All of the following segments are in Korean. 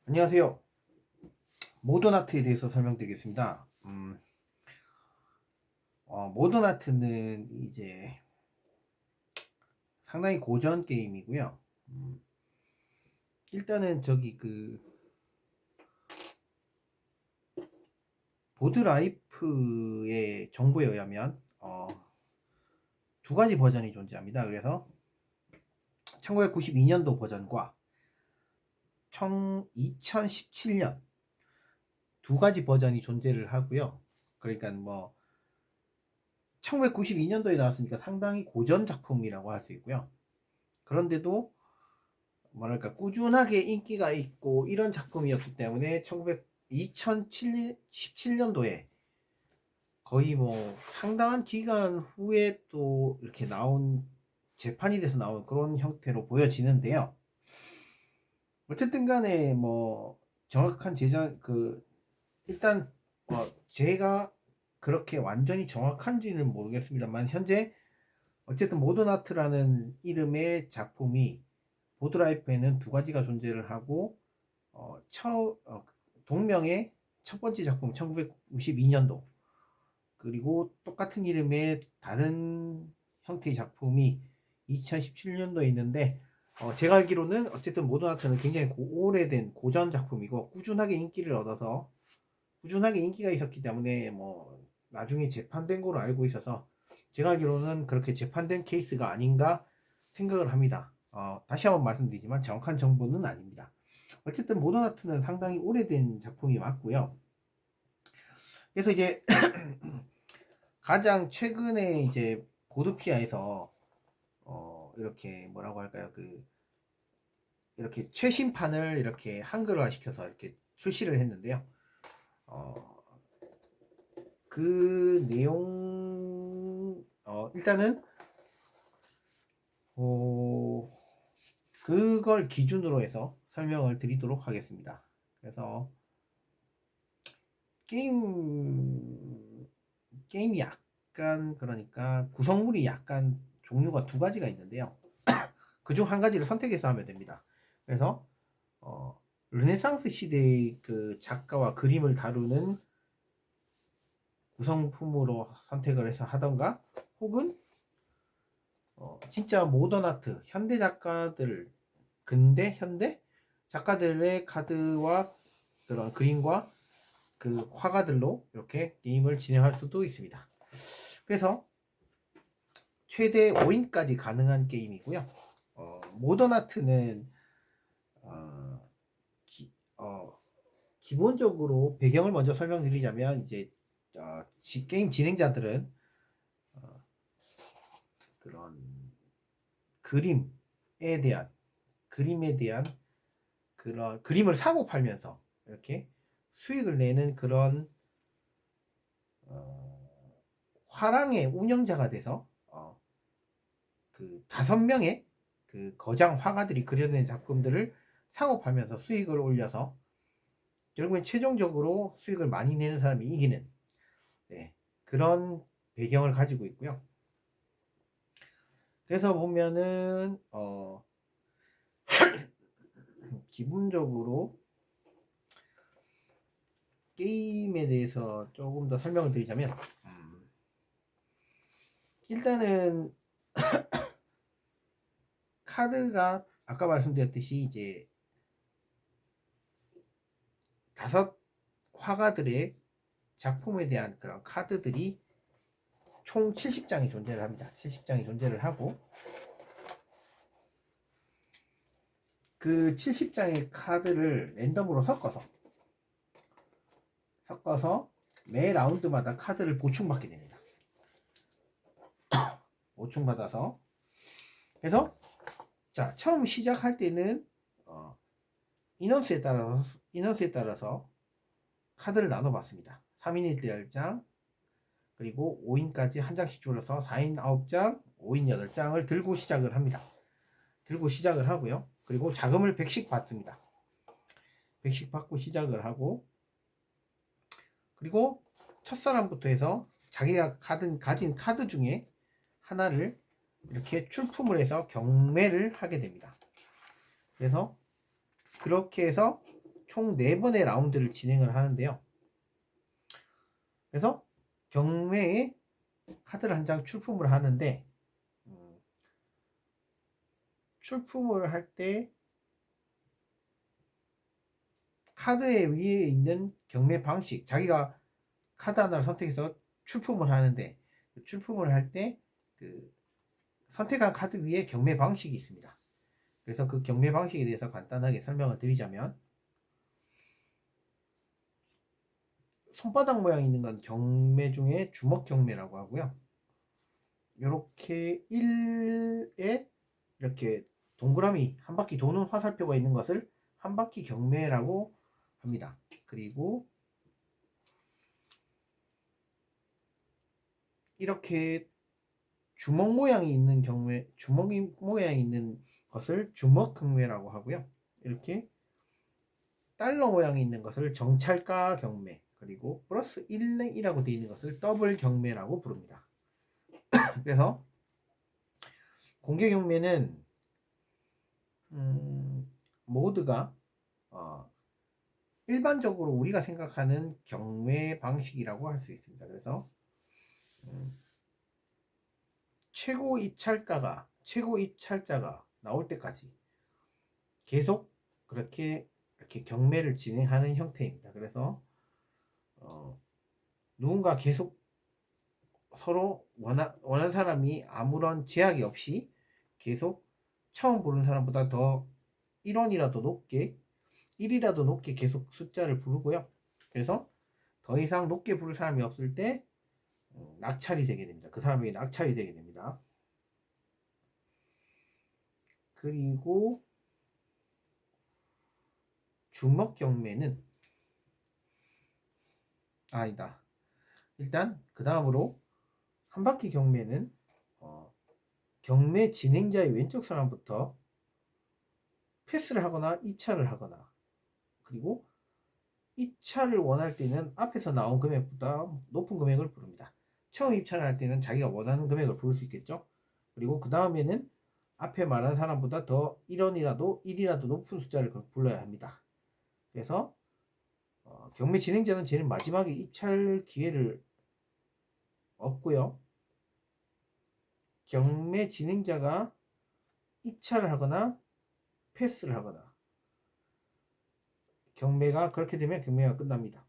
안녕하세요. 모던 아트에 대해서 설명드리겠습니다. 모던 아트는 이제 상당히 고전 게임이고요. 일단은 저기 보드라이프의 정보에 의하면 두 가지 버전이 존재합니다. 그래서 1992년도 버전과 2017년 두 가지 버전이 존재를 하고요. 그러니까 뭐 1992년도에 나왔으니까 상당히 고전 작품이라고 할 수 있고요. 그런데도 뭐랄까 꾸준하게 인기가 있고 이런 작품이었기 때문에 2017년도에 거의 뭐 상당한 기간 후에 또 이렇게 나온 재판이 돼서 나온 그런 형태로 보여지는데요. 어쨌든 간에 뭐 정확한 제작 일단 제가 그렇게 완전히 정확한지는 모르겠습니다만 현재 어쨌든 모던아트라는 이름의 작품이 보드라이프에는 두 가지가 존재를 하고 어, 동명의 첫 번째 작품 1992년도 그리고 똑같은 이름의 다른 형태의 작품이 2017년도에 있는데 제가 알기로는 어쨌든 모던아트는 굉장히 오래된 고전 작품이고 꾸준하게 인기를 얻어서 꾸준하게 인기가 있었기 때문에 뭐 나중에 재판된 거로 알고 있어서 제가 알기로는 그렇게 재판된 케이스가 아닌가 생각을 합니다. 다시 한번 말씀드리지만 정확한 정보는 아닙니다. 어쨌든 모던 아트는 상당히 오래된 작품이 맞고요. 그래서 이제 가장 최근에 이제 보드피아에서 이렇게 뭐라고 할까요? 이렇게 최신판을 이렇게 한글화 시켜서 이렇게 출시를 했는데요. 어, 그 내용 일단은 그걸 기준으로 해서 설명을 드리도록 하겠습니다. 그래서 게임이 약간 그러니까 구성물이 약간 종류가 두 가지가 있는데요. 그중 한 가지를 선택해서 하면 됩니다. 그래서 르네상스 시대의 그 작가와 그림을 다루는 구성품으로 선택을 해서 하던가 혹은 진짜 모던 아트 현대 작가들 근대 현대 작가들의 카드와 그런 그림과 그 화가들로 이렇게 게임을 진행할 수도 있습니다. 그래서 최대 5인까지 가능한 게임이고요. 모던 아트는 어, 기본적으로 배경을 먼저 설명드리자면 이제 게임 진행자들은 어, 그런 그림에 대한 그림에 대한 그런 그림을 사고 팔면서 이렇게 수익을 내는 그런 화랑의 운영자가 돼서 그 5명의 그 거장 화가들이 그려낸 작품들을 사고 팔면서 수익을 올려서 결국엔 최종적으로 수익을 많이 내는 사람이 이기는 네, 그런 배경을 가지고 있고요. 그래서 보면은 기본적으로 게임에 대해서 조금 더 설명을 드리자면 일단은 카드가 아까 말씀드렸듯이 이제 5 화가들의 작품에 대한 그런 카드들이 총 70장이 존재를 합니다. 70장이 존재를 하고 그 70장의 카드를 랜덤으로 섞어서 매 라운드마다 카드를 보충받게 됩니다. 보충받아서 그래서 자 처음 시작할 때는 인원수에 따라서 카드를 나눠봤습니다. 3인 1대 10장 그리고 5인까지 한 장씩 줄여서 4인 9장 5인 8장을 들고 시작을 합니다. 들고 시작을 하고요. 그리고 자금을 100씩 받습니다. 100씩 받고 시작을 하고 그리고 첫사람부터 해서 자기가 가진 카드 중에 하나를 이렇게 출품을 해서 경매를 하게 됩니다. 그래서 그렇게 해서 총 4번의 라운드를 진행을 하는데요. 그래서 경매에 카드를 한 장 출품을 하는데 출품을 할 때 카드에 위에 있는 경매 방식, 자기가 카드 하나를 선택해서 출품을 하는데 출품을 할 때 그 선택한 카드 위에 경매 방식이 있습니다. 그래서 그 경매 방식에 대해서 간단하게 설명을 드리자면 손바닥 모양이 있는 건 경매 중에 주먹 경매라고 하고요. 이렇게 1에 이렇게 동그라미 한 바퀴 도는 화살표가 있는 것을 한 바퀴 경매라고 합니다. 그리고 이렇게 주먹 모양이 있는 경매, 주먹 모양이 있는 것을 주먹 경매라고 하고요. 이렇게 달러 모양이 있는 것을 정찰가 경매, 그리고 플러스 1이라고 되어 있는 것을 더블 경매라고 부릅니다. 그래서 공개 경매는 모두가 일반적으로 우리가 생각하는 경매 방식이라고 할 수 있습니다. 그래서 최고 입찰자가 나올 때까지 계속 그렇게 이렇게 경매를 진행하는 형태입니다. 그래서 누군가 계속 서로 원하는 사람이 아무런 제약이 없이 계속 처음 부른 사람보다 더 1원이라도 높게 1이라도 높게 계속 숫자를 부르고요. 그래서 더 이상 높게 부를 사람이 없을 때 낙찰이 되게 됩니다. 그 사람에게 낙찰이 되게 됩니다. 그리고 주먹 경매는 아니다. 일단 그 다음으로 한 바퀴 경매는 경매 진행자의 왼쪽 사람부터 패스를 하거나 입찰을 하거나, 그리고 입찰을 원할 때는 앞에서 나온 금액보다 높은 금액을 부릅니다. 처음 입찰을 할 때는 자기가 원하는 금액을 부를 수 있겠죠. 그리고 그 다음에는 앞에 말한 사람보다 더 1이라도 높은 숫자를 불러야 합니다. 그래서 경매 진행자는 제일 마지막에 입찰 기회를 얻고요. 경매 진행자가 입찰을 하거나 패스를 하거나, 경매가 그렇게 되면 경매가 끝납니다.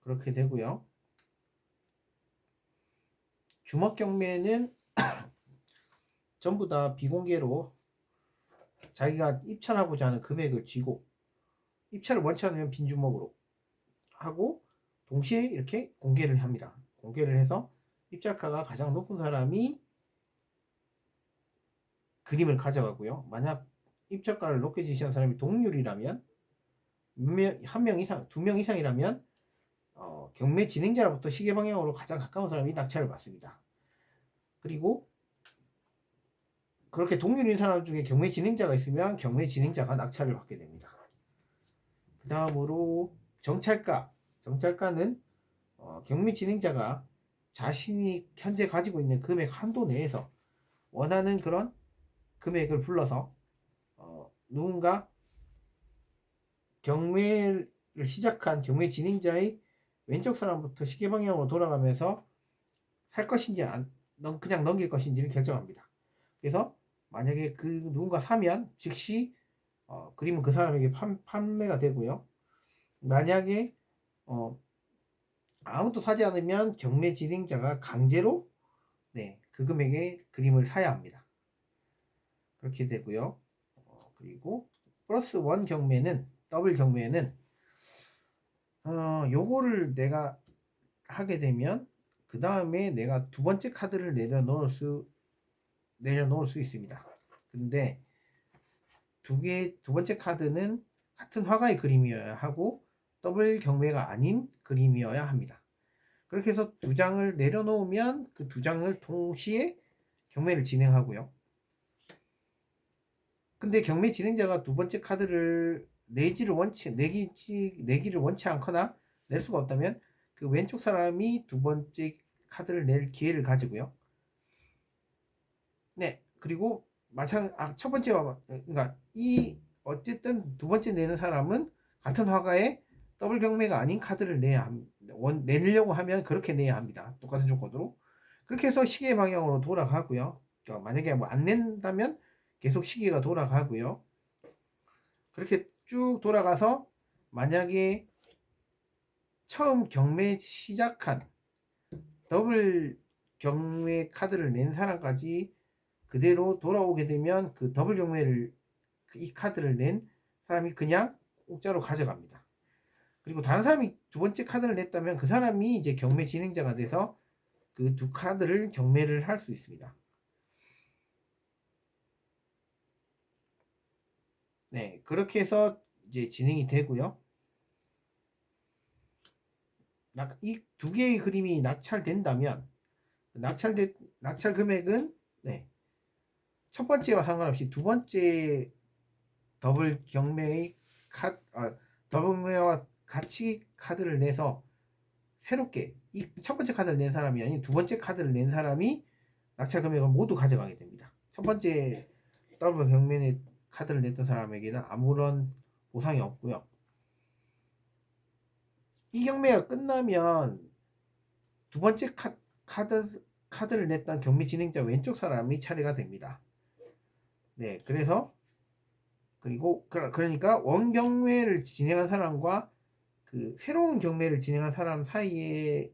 그렇게 되고요. 주먹 경매는 전부 다 비공개로 자기가 입찰하고자 하는 금액을 쥐고, 입찰을 원치 않으면 빈주먹으로 하고 동시에 이렇게 공개를 합니다. 공개를 해서 입찰가가 가장 높은 사람이 그림을 가져가고요. 만약 입찰가를 높게 지시한 사람이 동률이라면, 한 명 이상, 2명 이상이라면 경매 진행자로부터 시계 방향으로 가장 가까운 사람이 낙찰을 받습니다. 그리고 그렇게 동률인 사람 중에 경매 진행자가 있으면 경매 진행자가 낙찰을 받게 됩니다. 그 다음으로 정찰가는 경매 진행자가 자신이 현재 가지고 있는 금액 한도 내에서 원하는 그런 금액을 불러서 누군가 경매를 시작한 경매 진행자의 왼쪽 사람부터 시계 방향으로 돌아가면서 살 것인지 그냥 넘길 것인지를 결정합니다. 그래서 만약에 그 누군가 사면 즉시 그림은 그 사람에게 판매가 되고요. 만약에 아무도 사지 않으면 경매 진행자가 강제로 그 금액의 그림을 사야 합니다. 그렇게 되고요. 그리고 플러스 원 경매는, 더블 경매는 요거를 내가 하게 되면 그 다음에 내가 두 번째 카드를 내려놓을 수 있습니다. 근데 두 번째 카드는 같은 화가의 그림이어야 하고 더블 경매가 아닌 그림이어야 합니다. 그렇게 해서 두 장을 내려놓으면 그 두 장을 동시에 경매를 진행하고요. 근데 경매 진행자가 두 번째 카드를 내기를 원치 않거나 낼 수가 없다면 그 왼쪽 사람이 두 번째 카드를 낼 기회를 가지고요. 그리고 첫 번째, 그러니까 이 어쨌든 두 번째 내는 사람은 같은 화가에 더블 경매가 아닌 카드를 내려고 하면 그렇게 내야 합니다. 똑같은 조건으로. 그렇게 해서 시계 방향으로 돌아가고요. 만약에 뭐 안 낸다면 계속 시계가 돌아가고요. 그렇게 쭉 돌아가서 만약에 처음 경매 시작한 더블 경매 카드를 낸 사람까지 그대로 돌아오게 되면 그 더블 경매를 이 카드를 낸 사람이 그냥 공짜로 가져갑니다. 그리고 다른 사람이 두 번째 카드를 냈다면 그 사람이 이제 경매 진행자가 돼서 그 두 카드를 경매를 할 수 있습니다. 네, 그렇게 해서 이제 진행이 되고요. 이 두 개의 그림이 낙찰된다면 낙찰 금액은 네, 첫 번째와 상관없이 두 번째 더블 경매의 더블 경매와 같이 카드를 내서 새롭게 이 첫 번째 카드를 낸 사람이 아닌 두 번째 카드를 낸 사람이 낙찰 금액을 모두 가져가게 됩니다. 첫 번째 더블 경매의 카드를 냈던 사람에게는 아무런 보상이 없고요. 이 경매가 끝나면 두 번째 카드를 냈던 경매 진행자 왼쪽 사람이 차례가 됩니다. 네, 그러니까 원 경매를 진행한 사람과 그 새로운 경매를 진행한 사람 사이에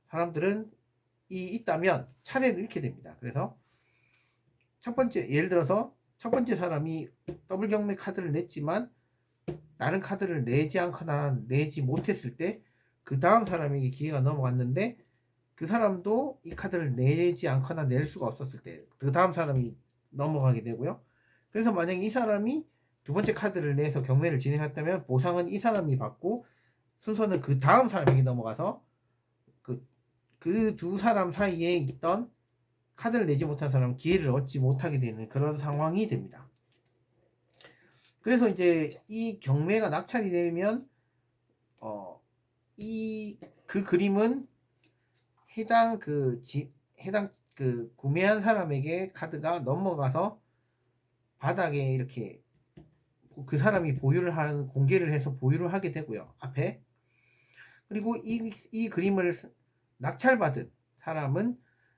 사람들은 있다면 차례를 잃게 됩니다. 그래서 예를 들어서 첫 번째 사람이 더블 경매 카드를 냈지만 다른 카드를 내지 않거나 내지 못했을 때 그 다음 사람에게 기회가 넘어갔는데 그 사람도 이 카드를 내지 않거나 낼 수가 없었을 때 그 다음 사람이 넘어가게 되고요. 그래서 만약에 이 사람이 두 번째 카드를 내서 경매를 진행했다면 보상은 이 사람이 받고 순서는 그 다음 사람에게 넘어가서 그 두 사람 사이에 있던 카드를 내지 못한 사람은 기회를 얻지 못하게 되는 그런 상황이 됩니다. 그래서 이제 이 경매가 낙찰이 되면 그 그림은 해당 구매한 사람에게 카드가 넘어가서 바닥에 이렇게 그 사람이 공개를 해서 보유를 하게 되고요. 앞에. 그리고 이 그림을 낙찰받은 사람은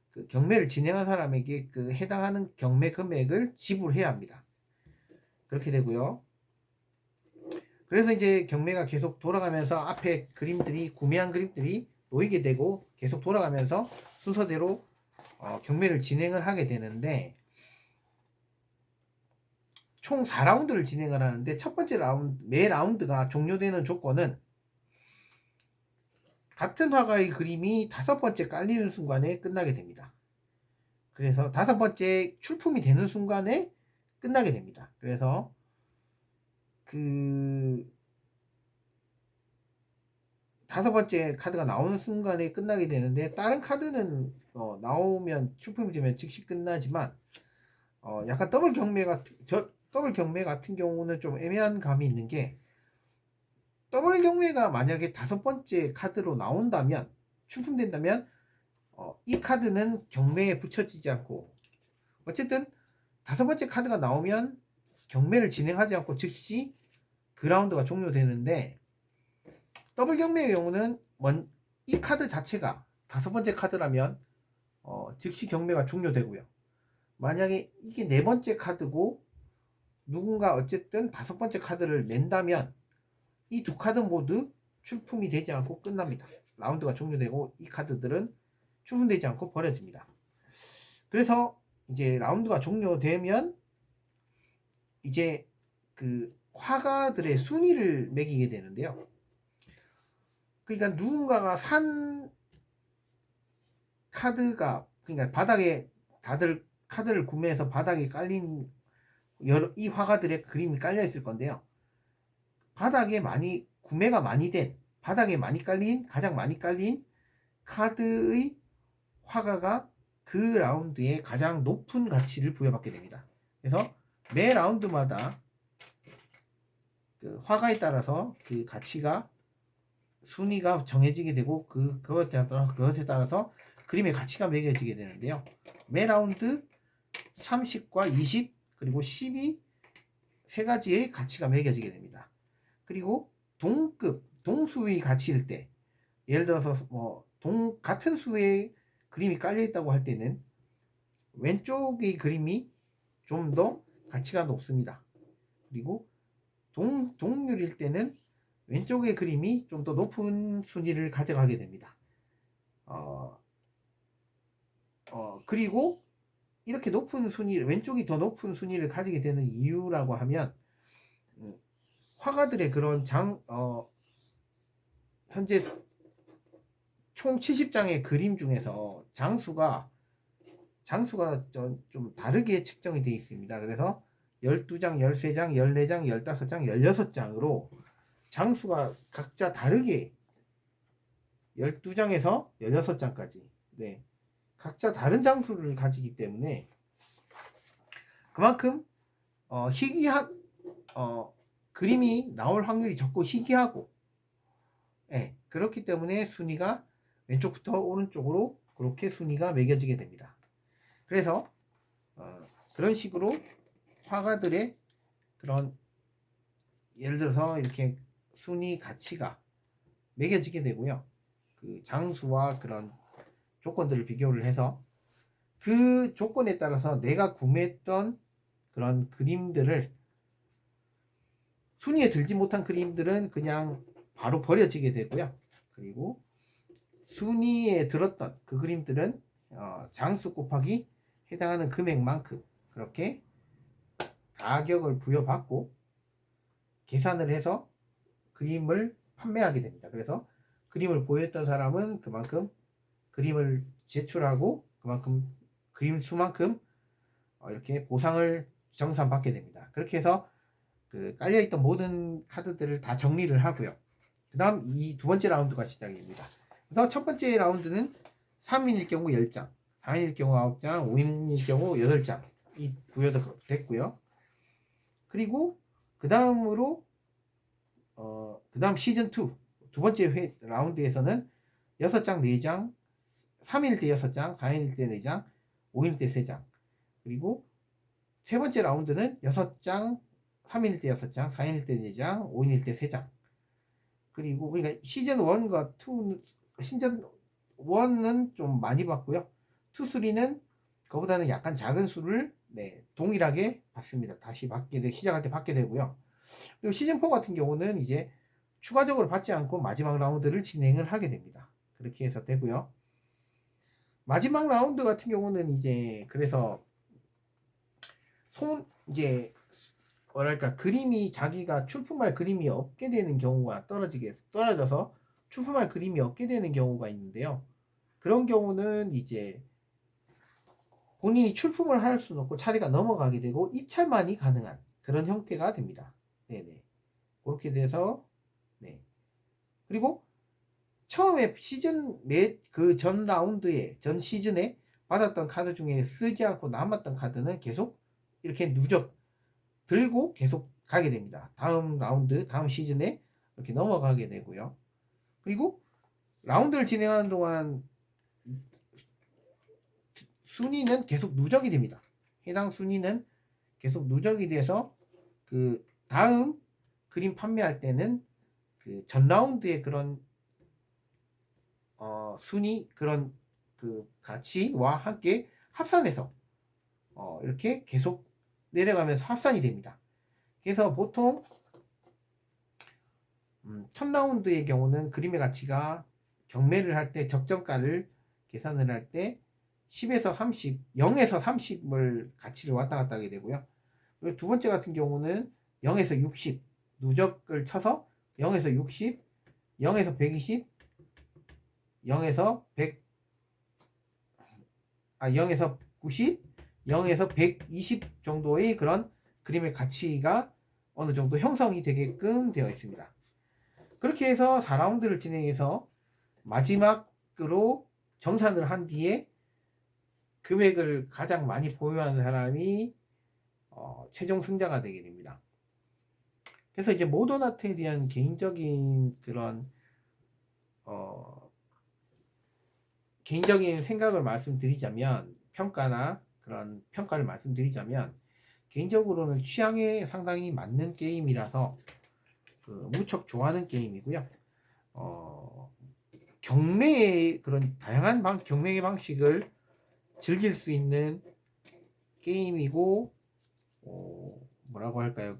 그 경매를 진행한 사람에게 그 해당하는 경매 금액을 지불해야 합니다. 그렇게 되고요. 그래서 이제 경매가 계속 돌아가면서 앞에 구매한 그림들이 놓이게 되고 계속 돌아가면서 순서대로 경매를 진행을 하게 되는데 총 4라운드를 진행을 하는데 첫 번째 매 라운드가 종료되는 조건은 같은 화가의 그림이 5번째 깔리는 순간에 끝나게 됩니다. 그래서 5번째 출품이 되는 순간에 끝나게 됩니다. 그래서 그 5번째 카드가 나오는 순간에 끝나게 되는데 다른 카드는 나오면 출품이 되면 즉시 끝나지만 약간 더블 경매 같은 경우는 좀 애매한 감이 있는 게 더블 경매가 만약에 5번째 카드로 나온다면 출품된다면 이 카드는 경매에 붙여지지 않고 어쨌든 5번째 카드가 나오면 경매를 진행하지 않고 즉시 그 라운드가 종료되는데 더블 경매의 경우는 이 카드 자체가 5번째 카드라면 즉시 경매가 종료되고요. 만약에 이게 4번째 카드고 누군가 어쨌든 5번째 카드를 낸다면 이 두 카드 모두 출품이 되지 않고 끝납니다. 라운드가 종료되고 이 카드들은 출품되지 않고 버려집니다. 그래서 이제 라운드가 종료되면 이제 그 화가들의 순위를 매기게 되는데요. 그러니까 누군가가 산 카드가 그러니까 바닥에 다들 카드를 구매해서 바닥에 깔린 이 화가들의 그림이 깔려 있을 건데요. 바닥에 구매가 많이 된 바닥에 가장 많이 깔린 카드의 화가가 그 라운드에 가장 높은 가치를 부여받게 됩니다. 그래서 매 라운드마다 그 화가에 따라서 그 가치가 순위가 정해지게 되고 그것에 따라서 그림의 가치가 매겨지게 되는데요. 매 라운드 30과 20 그리고 10이 세 가지의 가치가 매겨지게 됩니다. 그리고 동수의 가치일 때, 예를 들어서 뭐 같은 수의 그림이 깔려 있다고 할 때는 왼쪽의 그림이 좀 더 가치가 높습니다. 그리고 동률일 때는 왼쪽의 그림이 좀 더 높은 순위를 가져가게 됩니다. 그리고 이렇게 높은 순위, 왼쪽이 더 높은 순위를 가지게 되는 이유라고 하면, 화가들의 그런 현재 총 70장의 그림 중에서 장수가 좀 다르게 책정이 되어 있습니다. 그래서 12장, 13장, 14장, 15장, 16장으로 장수가 각자 다르게 12장에서 16장까지 각자 다른 장수를 가지기 때문에 그만큼 그림이 나올 확률이 적고 희귀하고 그렇기 때문에 순위가 왼쪽부터 오른쪽으로 그렇게 순위가 매겨지게 됩니다. 그래서 그런 식으로 화가들의 그런 예를 들어서 이렇게 순위 가치가 매겨지게 되고요. 그 장수와 그런 조건들을 비교를 해서 그 조건에 따라서 내가 구매했던 그런 그림들을 순위에 들지 못한 그림들은 그냥 바로 버려지게 되고요. 그리고 순위에 들었던 그 그림들은 장수 곱하기 해당하는 금액만큼 그렇게 가격을 부여받고 계산을 해서 그림을 판매하게 됩니다. 그래서 그림을 보였던 사람은 그만큼 그림을 제출하고 그만큼 그림 수만큼 이렇게 보상을 정산받게 됩니다. 그렇게 해서 그 깔려있던 모든 카드들을 다 정리를 하고요. 그 다음 이 두 번째 라운드가 시작입니다. 그래서 첫 번째 라운드는 3인일 경우 10장, 4인일 경우 9장, 5인일 경우 8장이 부여됐고요. 그리고 그 다음으로 그 다음 시즌2 두 번째 라운드에서는 6장 4장, 3인일 때 6장, 4인일 때 4장, 5인일 때 3장. 그리고 세 번째 라운드는 6장, 3인일 때 6장, 4인일 때 4장, 5인일 때 3장. 그리고 그러니까 시즌 1과 2, 시즌 1은 좀 많이 받고요. 2, 3는 그거보다는 약간 작은 수를 동일하게 받습니다. 다시 시작할 때 받게 되고요. 그리고 시즌 4 같은 경우는 이제 추가적으로 받지 않고 마지막 라운드를 진행을 하게 됩니다. 그렇게 해서 되고요. 마지막 라운드 같은 경우는 이제 그래서 이제 뭐랄까 그림이 자기가 출품할 그림이 없게 되는 경우가 떨어져서 출품할 그림이 없게 되는 경우가 있는데요. 그런 경우는 이제 본인이 출품을 할 수는 없고 차례가 넘어가게 되고 입찰만이 가능한 그런 형태가 됩니다. 네네. 그렇게 돼서 그리고 처음에 그 전 라운드에 전 시즌에 받았던 카드 중에 쓰지 않고 남았던 카드는 계속 이렇게 누적 들고 계속 가게 됩니다. 다음 라운드, 다음 시즌에 이렇게 넘어가게 되고요. 그리고 라운드를 진행하는 동안 순위는 계속 누적이 됩니다. 해당 순위는 계속 누적이 돼서 그 다음 그림 판매할 때는 그 전 라운드의 그런 순위 그런 그 가치와 함께 합산해서 이렇게 계속 내려가면서 합산이 됩니다. 그래서 보통 첫 라운드의 경우는 그림의 가치가 경매를 할 때 적정가를 계산을 할 때 10에서 30, 0에서 30을 가치를 왔다 갔다 하게 되고요. 그리고 두 번째 같은 경우는 0에서 60 누적을 쳐서 0에서 60, 0에서 120, 0에서 100, 0에서 90, 0에서 120 정도의 그런 그림의 가치가 어느 정도 형성이 되게끔 되어 있습니다. 그렇게 해서 4라운드를 진행해서 마지막으로 정산을 한 뒤에 금액을 가장 많이 보유하는 사람이 최종 승자가 되게 됩니다. 그래서 이제 모던 아트에 대한 개인적인 그런 개인적인 생각을 말씀드리자면 그런 평가를 말씀드리자면 개인적으로는 취향에 상당히 맞는 게임이라서 무척 좋아하는 게임이고요. 경매의 그런 다양한 경매의 방식을 즐길 수 있는 게임이고, 뭐라고 할까요?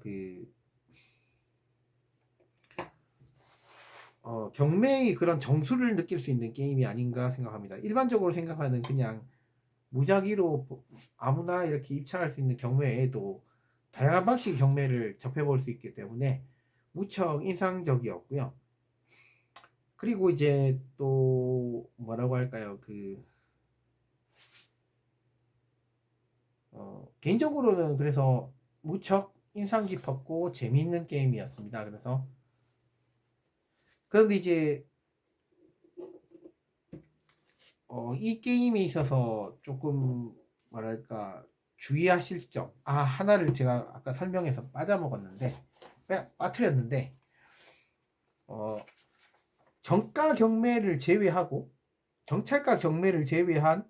경매의 그런 정수를 느낄 수 있는 게임이 아닌가 생각합니다. 일반적으로 생각하는 그냥 무작위로 아무나 이렇게 입찰할 수 있는 경매에도 다양한 방식의 경매를 접해볼 수 있기 때문에 무척 인상적이었고요. 그리고 이제 또 뭐라고 할까요? 개인적으로는 그래서 무척 인상 깊었고 재미있는 게임이었습니다. 그런데 이제 이 게임에 있어서 조금 뭐랄까 주의하실 점 하나를 제가 아까 설명해서 빠져먹었는데 빠뜨렸는데 정가 경매를 제외하고 정찰가 경매를 제외한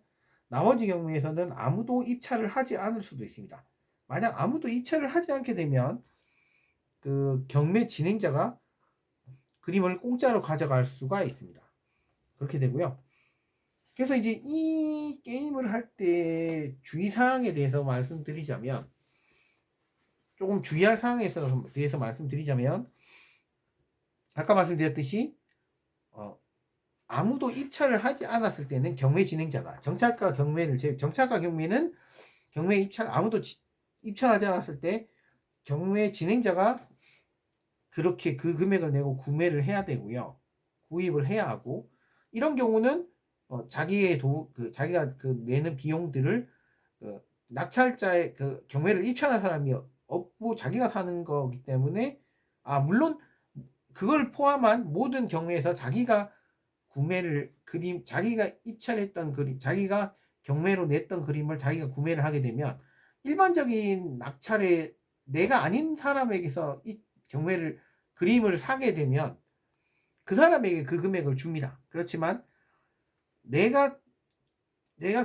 나머지 경매에서는 아무도 입찰을 하지 않을 수도 있습니다. 만약 아무도 입찰을 하지 않게 되면 그 경매 진행자가 그림을 공짜로 가져갈 수가 있습니다. 그렇게 되고요. 그래서 이제 이 게임을 할 때 주의사항에 대해서 말씀드리자면, 조금 주의할 사항에 대해서 말씀드리자면, 아까 말씀드렸듯이 아무도 입찰을 하지 않았을 때는 경매 진행자가 정찰가 경매는 경매 입찰 아무도 입찰하지 않았을 때 경매 진행자가 그렇게 그 금액을 내고 구매를 해야 되고요. 구입을 해야 하고, 이런 경우는 자기가 내는 비용들을 낙찰자의 경매를 입찰한 사람이 없고 자기가 사는 거기 때문에 물론 그걸 포함한 모든 경매에서 자기가 자기가 입찰했던 그림, 자기가 경매로 냈던 그림을 자기가 구매를 하게 되면 일반적인 낙찰에 내가 아닌 사람에게서 이 그림을 사게 되면 그 사람에게 그 금액을 줍니다. 그렇지만 내가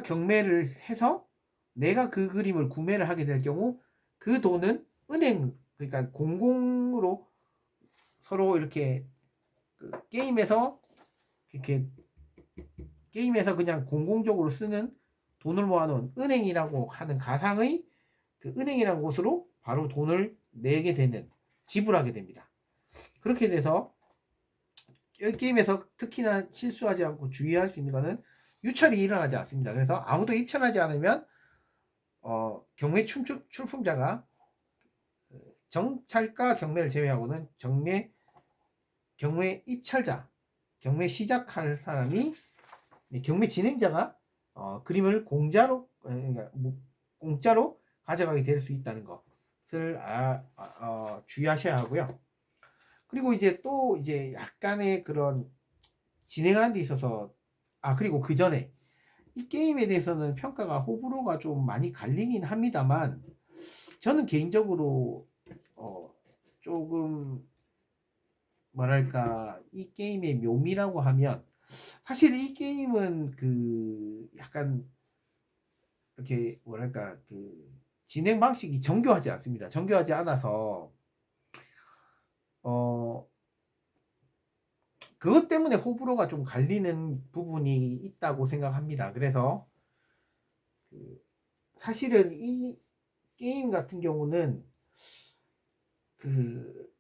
경매를 해서 내가 그 그림을 구매를 하게 될 경우 그 돈은 그러니까 공공으로 서로 이렇게 게임에서 그냥 공공적으로 쓰는 돈을 모아놓은 은행이라고 하는 가상의 은행이라는 곳으로 바로 돈을 내게 되는, 지불하게 됩니다. 그렇게 돼서 이 게임에서 특히나 실수하지 않고 주의할 수 있는 것은 유찰이 일어나지 않습니다. 그래서 아무도 입찰하지 않으면 경매 출품자가 정찰가 경매를 제외하고는 경매 입찰자, 경매 시작할 사람이 경매 진행자가 그림을 공짜로 가져가게 될 수 있다는 것을 주의하셔야 하고요. 그리고 이제 또 약간의 그런 진행하는 데 있어서 그리고 그 전에 이 게임에 대해서는 평가가 호불호가 좀 많이 갈리긴 합니다만, 저는 개인적으로 조금 뭐랄까 이 게임의 묘미라고 하면, 사실 이 게임은 약간 이렇게 뭐랄까 진행 방식이 정교하지 않습니다. 정교하지 않아서 그것 때문에 호불호가 좀 갈리는 부분이 있다고 생각합니다. 그래서 사실은 이 게임 같은 경우는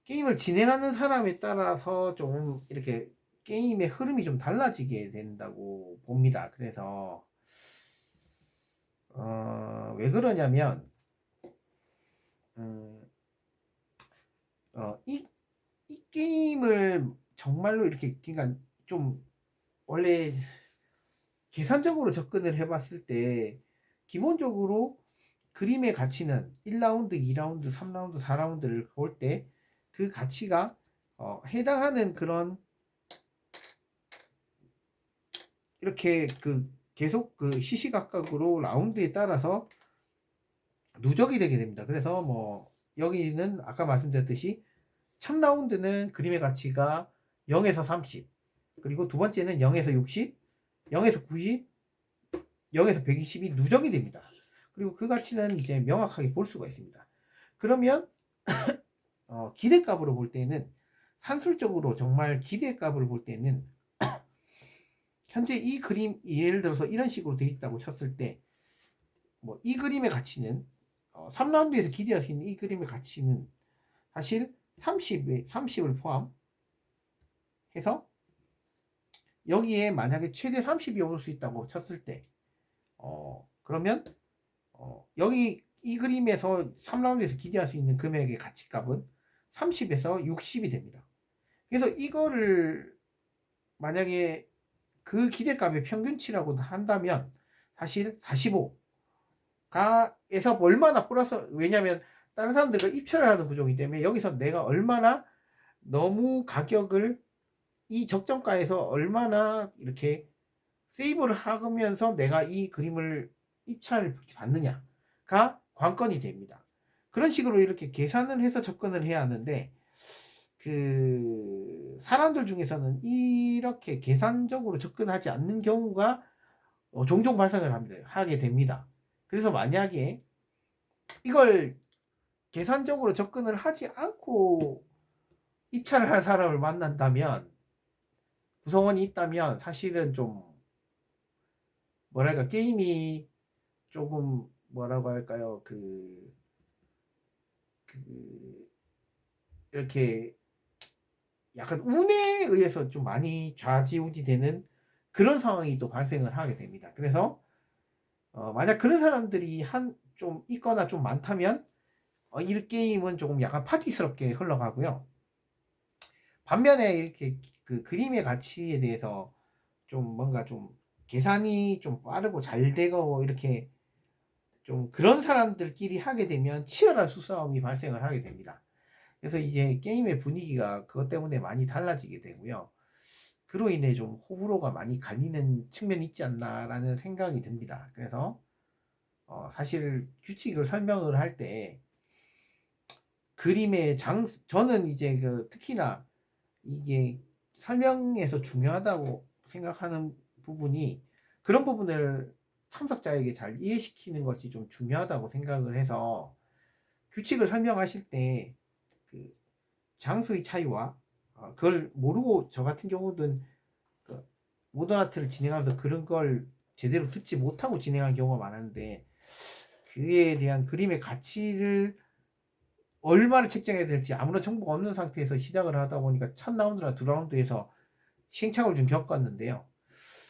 게임을 진행하는 사람에 따라서 좀 이렇게 게임의 흐름이 좀 달라지게 된다고 봅니다. 그래서 왜 그러냐면 이 게임을 정말로 이렇게 그러니까 좀 원래 계산적으로 접근을 해봤을 때 기본적으로 그림의 가치는 1라운드, 2라운드, 3라운드, 4라운드를 볼 때 그 가치가 해당하는 그런 이렇게 계속 시시각각으로 라운드에 따라서 누적이 되게 됩니다. 그래서 뭐 여기는 아까 말씀드렸듯이 첫 라운드는 그림의 가치가 0에서 30, 그리고 두 번째는 0에서 60, 0에서 90, 0에서 120이 누적이 됩니다. 그리고 그 가치는 이제 명확하게 볼 수가 있습니다. 그러면 기대값으로 볼 때는, 산술적으로 정말 기대값을 볼 때는 현재 이 그림, 예를 들어서 이런 식으로 돼 있다고 쳤을 때, 뭐 이 그림의 가치는 3라운드에서 기대할 수 있는 이 그림의 가치는 사실 30을 포함해서, 여기에 만약에 최대 30이 오를 수 있다고 쳤을 때, 그러면 여기 이 그림에서 3라운드에서 기대할 수 있는 금액의 가치값은 30에서 60이 됩니다. 그래서 이거를 만약에 그 기대값의 평균치라고 한다면 사실 45가에서 얼마나 플러스, 왜냐면 다른 사람들과 입찰을 하는 구조이기 때문에 여기서 내가 얼마나 너무 가격을 이 적정가에서 얼마나 이렇게 세이브를 하면서 내가 이 그림을 입찰을 받느냐가 관건이 됩니다. 그런 식으로 이렇게 계산을 해서 접근을 해야 하는데, 그 사람들 중에서는 이렇게 계산적으로 접근하지 않는 경우가 종종 발생을 하게 됩니다. 그래서 만약에 이걸 계산적으로 접근을 하지 않고 입찰을 할 사람을 만난다면, 구성원이 있다면, 사실은 좀 뭐랄까, 게임이 조금 뭐라고 할까요, 이렇게 약간 운에 의해서 좀 많이 좌지우지 되는 그런 상황이 또 발생을 하게 됩니다. 그래서 만약 그런 사람들이 좀 있거나 좀 많다면 이 게임은 조금 약간 파티스럽게 흘러가고요. 반면에 이렇게 그 그림의 가치에 대해서 좀 뭔가 좀 계산이 좀 빠르고 잘 되고 이렇게 좀 그런 사람들끼리 하게 되면 치열한 수싸움이 발생을 하게 됩니다. 그래서 이제 게임의 분위기가 그것 때문에 많이 달라지게 되고요. 그로 인해 좀 호불호가 많이 갈리는 측면이 있지 않나라는 생각이 듭니다. 그래서 사실 규칙을 설명을 할 때 그림의 저는 이제 특히나 이게 설명에서 중요하다고 생각하는 부분이, 그런 부분을 참석자에게 잘 이해시키는 것이 좀 중요하다고 생각을 해서, 규칙을 설명하실 때 그 장소의 차이와 그걸 모르고, 저 같은 경우는 그 모던 아트를 진행하면서 그런 걸 제대로 듣지 못하고 진행한 경우가 많았는데, 그에 대한 그림의 가치를 얼마를 책정해야 될지 아무런 정보가 없는 상태에서 시작을 하다 보니까 첫 라운드나 두 라운드에서 시행착오를 좀 겪었는데요.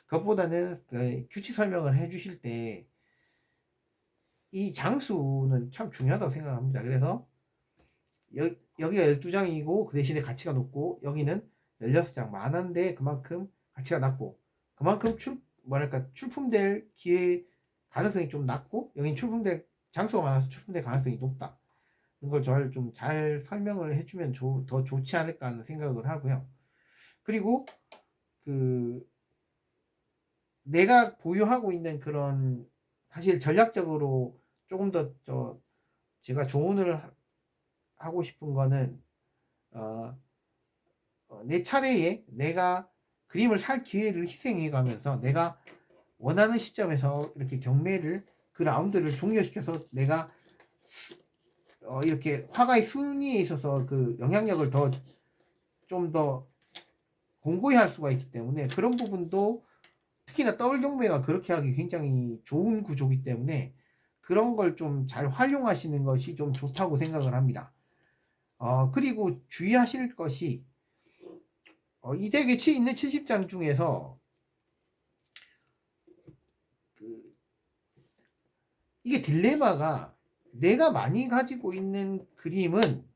그것보다는 규칙 설명을 해주실 때 이 장수는 참 중요하다고 생각합니다. 그래서 여기가 12장이고 그 대신에 가치가 높고, 여기는 16장 많은데 그만큼 가치가 낮고, 그만큼 출품될 기회 가능성이 좀 낮고, 여긴 출품될 장수가 많아서 출품될 가능성이 높다. 이걸 좀 잘 설명을 해주면 더 좋지 않을까 하는 생각을 하고요. 그리고 내가 보유하고 있는 그런, 사실 전략적으로 조금 더 제가 조언을 하고 싶은 거는, 내 차례에 내가 그림을 살 기회를 희생해 가면서 내가 원하는 시점에서 이렇게 그 라운드를 종료시켜서 내가 이렇게 화가의 순위에 있어서 그 영향력을 좀 더 공고히 할 수가 있기 때문에, 그런 부분도 특히나 더블 경매가 그렇게 하기 굉장히 좋은 구조이기 때문에 그런 걸 좀 잘 활용하시는 것이 좀 좋다고 생각을 합니다. 그리고 주의하실 것이, 이 덱에 있는 70장 중에서 이게 딜레마가, 내가 많이 가지고 있는 그림은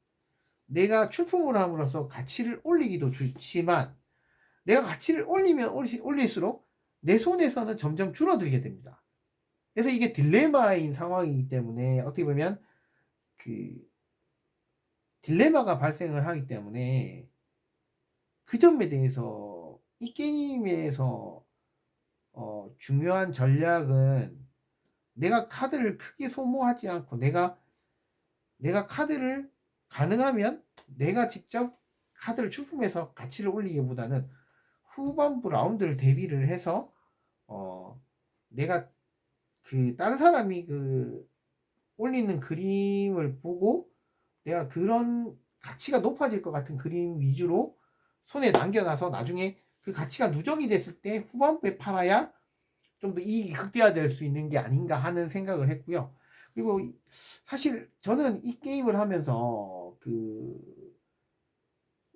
내가 출품을 함으로써 가치를 올리기도 좋지만, 내가 가치를 올릴수록 내 손에서는 점점 줄어들게 됩니다. 그래서 이게 딜레마인 상황이기 때문에, 어떻게 보면 딜레마가 발생을 하기 때문에, 그 점에 대해서 이 게임에서 중요한 전략은, 내가 카드를 크게 소모하지 않고, 내가 카드를 가능하면 내가 직접 카드를 출품해서 가치를 올리기보다는 후반부 라운드를 대비를 해서 내가 다른 사람이 올리는 그림을 보고 내가 그런 가치가 높아질 것 같은 그림 위주로 손에 남겨놔서 나중에 그 가치가 누적이 됐을 때 후반부에 팔아야 좀 더 이익이 극대화될 수 있는 게 아닌가 하는 생각을 했고요. 그리고 사실 저는 이 게임을 하면서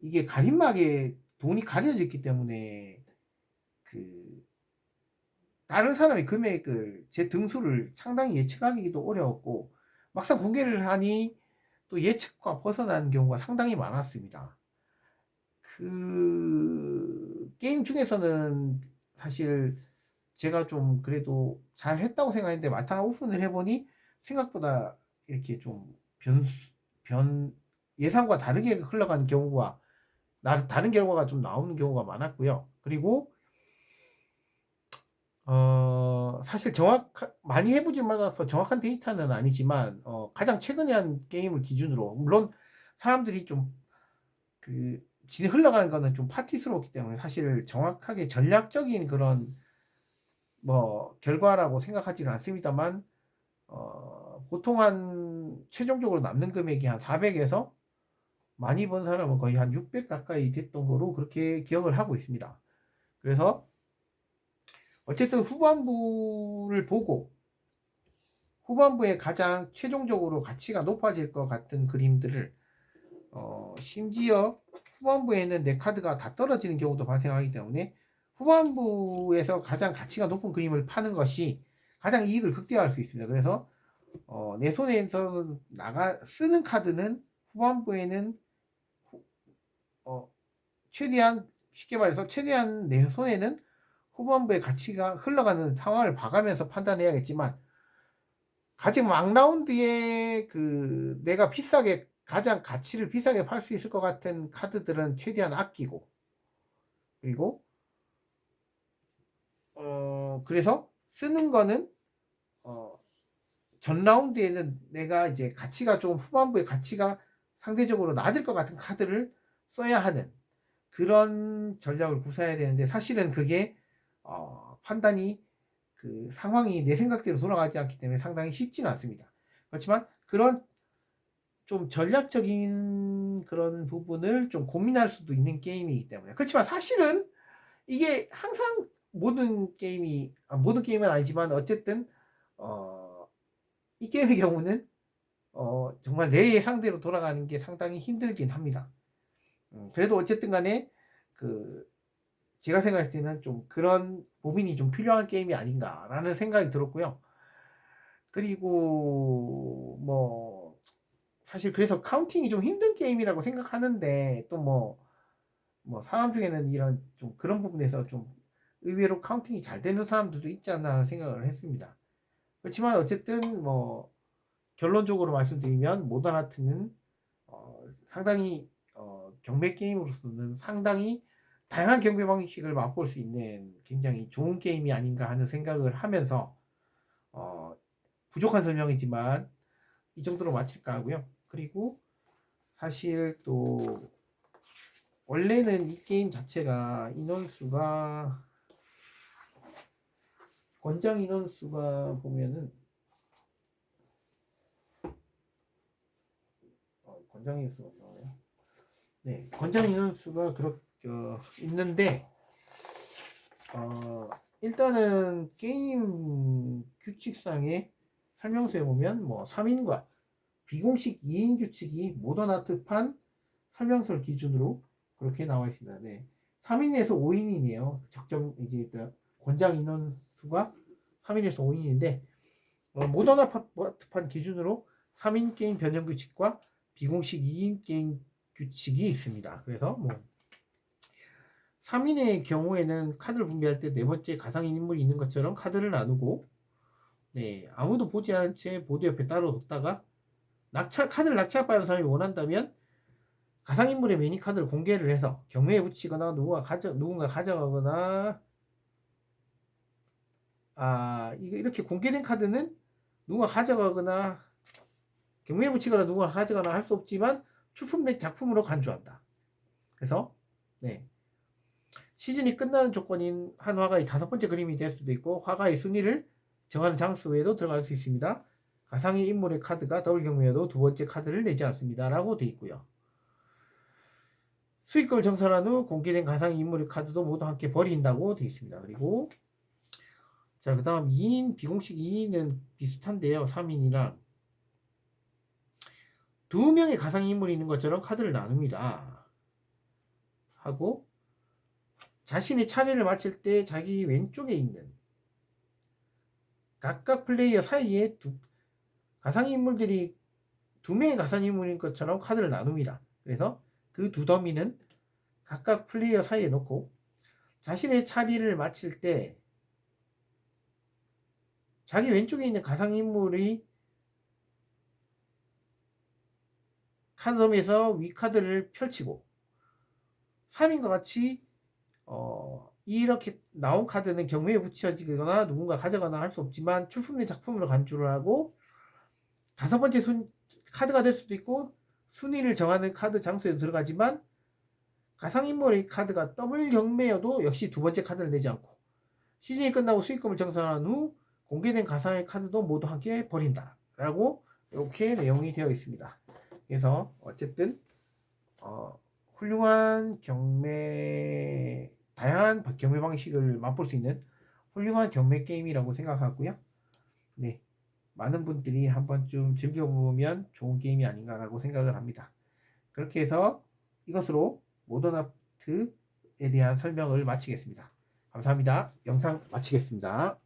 이게 가림막에 돈이 가려져 있기 때문에 그 다른 사람의 금액을 제 등수를 상당히 예측하기도 어려웠고 막상 공개를 하니 또 예측과 벗어난 경우가 상당히 많았습니다. 그 게임 중에서는 사실 제가 좀 그래도 잘 했다고 생각했는데 막상 오픈을 해보니 생각보다 이렇게 좀 예상과 다르게 흘러가는 경우가 다른 결과가 좀 나오는 경우가 많았고요. 그리고 사실 많이 해보지 말아서 정확한 데이터는 아니지만 가장 최근에 한 게임을 기준으로 물론 사람들이 좀 진에 흘러가는 거는 좀 파티스러웠기 때문에 사실 정확하게 전략적인 그런 뭐 결과라고 생각하지는 않습니다만 보통 한 최종적으로 남는 금액이 한 400에서 많이 번 사람은 거의 한 600 가까이 됐던 거로 그렇게 기억을 하고 있습니다. 그래서 어쨌든 후반부를 보고 후반부에 가장 최종적으로 가치가 높아질 것 같은 그림들을 심지어 후반부에는 내 카드가 다 떨어지는 경우도 발생하기 때문에 후반부에서 가장 가치가 높은 그림을 파는 것이 가장 이익을 극대화할 수 있습니다. 그래서 내 손에서 쓰는 카드는 후반부에는 최대한 쉽게 말해서 최대한 내 손에는 후반부의 가치가 흘러가는 상황을 봐가면서 판단해야겠지만 가장 막라운드에 내가 가장 가치를 비싸게 팔 수 있을 것 같은 카드들은 최대한 아끼고 그리고 그래서 쓰는 거는 전 라운드에는 내가 이제 가치가 좀 후반부의 가치가 상대적으로 낮을 것 같은 카드를 써야 하는 그런 전략을 구사해야 되는데 사실은 그게 판단이 상황이 내 생각대로 돌아가지 않기 때문에 상당히 쉽지는 않습니다. 그렇지만 그런 좀 전략적인 그런 부분을 좀 고민할 수도 있는 게임이기 때문에 그렇지만 사실은 이게 항상 모든 게임은 아니지만 어쨌든 이 게임의 경우는 정말 내 상대로 돌아가는 게 상당히 힘들긴 합니다. 그래도 어쨌든 간에 제가 생각했을 때는 좀 그런 고민이 좀 필요한 게임이 아닌가라는 생각이 들었고요. 그리고 뭐 사실 그래서 카운팅이 좀 힘든 게임이라고 생각하는데 또 뭐 사람 중에는 이런 좀 그런 부분에서 좀 의외로 카운팅이 잘 되는 사람들도 있지 않나 생각을 했습니다. 그렇지만 어쨌든 뭐 결론적으로 말씀드리면 모던 아트는 상당히 경매 게임으로서는 상당히 다양한 경매 방식을 맛볼 수 있는 굉장히 좋은 게임이 아닌가 하는 생각을 하면서 부족한 설명이지만 이 정도로 마칠까 하고요. 그리고 사실 또 원래는 이 게임 자체가 권장 인원수가 보면은 권장 인원수가 나와요. 네, 권장 인원수가 그렇게 있는데 일단은 게임 규칙상의 설명서에 보면 뭐 3인과 비공식 2인 규칙이 모던 아트판 설명서를 기준으로 그렇게 나와 있습니다. 네. 3인에서 5인이네요. 이제 권장 인원수가 3인에서 5인인데 모던 아트판 기준으로 3인 게임 변형 규칙과 비공식 2인 게임 규칙이 있습니다. 그래서 뭐 3인의 경우에는 카드를 분배할 때 네 번째 가상인 인물이 있는 것처럼 카드를 나누고 네, 아무도 보지 않은 채 보드 옆에 따로 뒀다가 카드를 낙찰받은 사람이 원한다면 가상인물의 매니 카드를 공개를 해서 경매에 붙이거나 누군가 가져가거나 이렇게 공개된 카드는 누군가 가져가거나 경매에 붙이거나 누군가 가져가거나 할 수 없지만 출품 및 작품으로 간주한다. 그래서 네. 시즌이 끝나는 조건인 한 화가의 5번째 그림이 될 수도 있고 화가의 순위를 정하는 장소에도 들어갈 수 있습니다. 가상의 인물의 카드가 더블 경매여도 두 번째 카드를 내지 않습니다. 라고 되어 있고요. 수익금을 정산한 후 공개된 가상의 인물의 카드도 모두 함께 버린다고 되어 있습니다. 그리고 자, 그 다음 2인, 비공식 2인은 비슷한데요. 3인이랑 두 명의 가상의 인물이 있는 것처럼 카드를 나눕니다. 하고 자신의 차례를 마칠 때 자기 왼쪽에 있는 각각 플레이어 사이에 가상의 인물들이 두 명의 가상의 인물인 것처럼 카드를 나눕니다. 그래서 그 두 더미는 각각 플레이어 사이에 놓고 자신의 차례를 마칠 때 자기 왼쪽에 있는 가상의 인물이 카드섬에서 위 카드를 펼치고 3인과 같이 이렇게 나온 카드는 경매에 붙여지거나 누군가 가져가거나 할 수 없지만 출품된 작품으로 간주를 하고 다섯 번째 카드가 될 수도 있고 순위를 정하는 카드 장소에 들어가지만 가상인물의 카드가 더블 경매여도 역시 두 번째 카드를 내지 않고 시즌이 끝나고 수익금을 정산한 후 공개된 가상의 카드도 모두 함께 버린다 라고 이렇게 내용이 되어 있습니다. 그래서 어쨌든 훌륭한 경매, 다양한 경매 방식을 맛볼 수 있는 훌륭한 경매 게임이라고 생각하고요. 네, 많은 분들이 한 번쯤 즐겨보면 좋은 게임이 아닌가라고 생각을 합니다. 그렇게 해서 이것으로 모던 아트에 대한 설명을 마치겠습니다. 감사합니다. 영상 마치겠습니다.